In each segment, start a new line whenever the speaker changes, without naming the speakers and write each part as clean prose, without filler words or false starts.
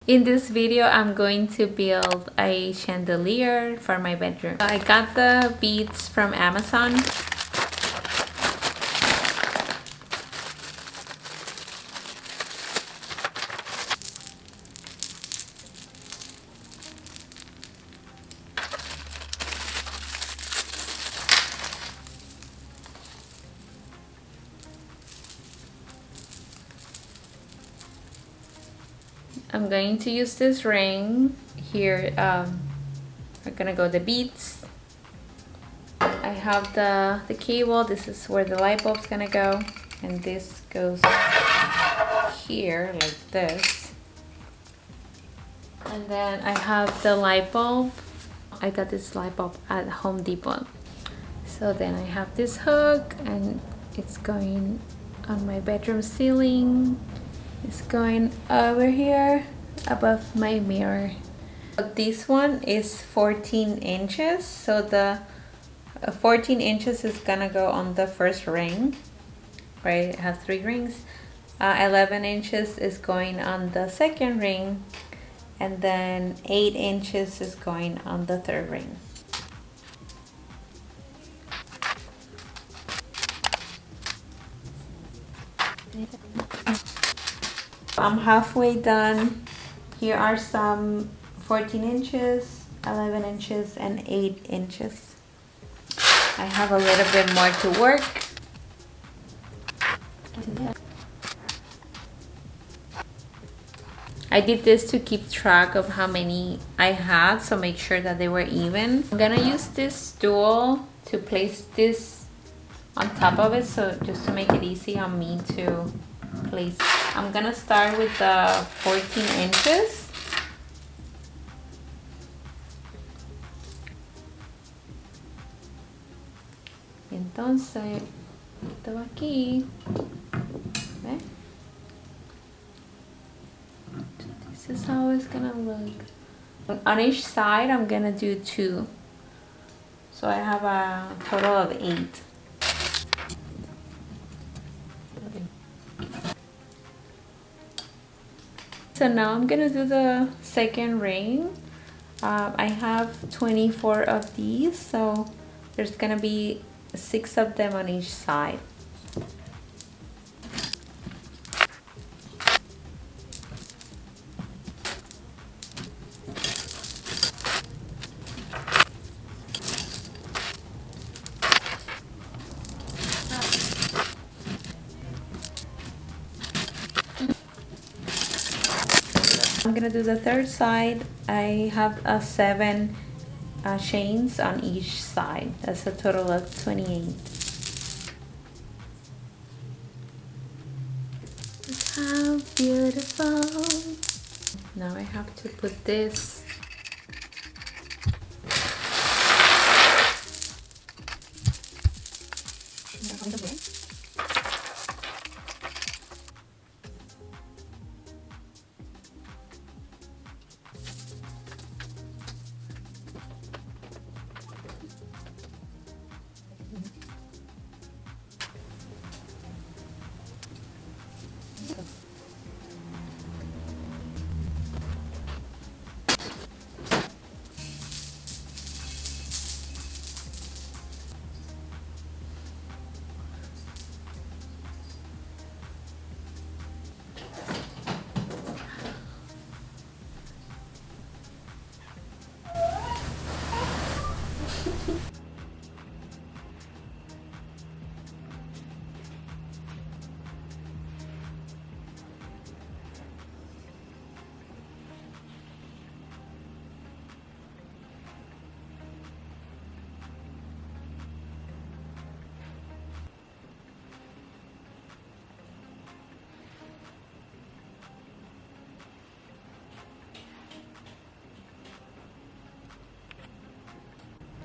In this video, I'm going to build a chandelier for my bedroom. I got the beads from Amazon. I'm going to use this ring here. We're gonna go the beads. I have the cable. This is where the light bulb's gonna go, and this goes here like this. And then I have the light bulb. I got this light bulb at Home Depot. So then I have this hook, and it's going on my bedroom ceiling. It's going over here above my mirror. This one is 14 inches, so the 14 inches is gonna go on the first ring, right? It has 3 rings. 11 inches is going on the second ring, and then 8 inches is going on the third ring. I'm halfway done. Here are some 14 inches, 11 inches, and 8 inches. I have a little bit more to work. I did this to keep track of how many I had, so make sure that they were even. I'm gonna use this stool to place this on top of it, so just to make it easy on me to place. I'm gonna start with the 14 inches. Entonces, esto aquí. ¿Ve? This is how it's gonna look. On each side, I'm gonna do 2. So I have a total of 8. So now I'm gonna do the second ring. I have 24 of these, so there's gonna be 6 of them on each side. I'm gonna do the third side. I have 7 chains on each side. That's a total of 28. How beautiful. Now I have to put this.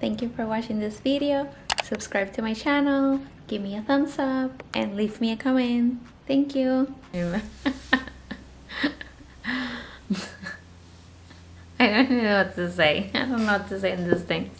Thank you for watching this video. Subscribe to my channel, give me a thumbs up, and leave me a comment. Thank you. I don't know what to say. I don't know what to say in this thing.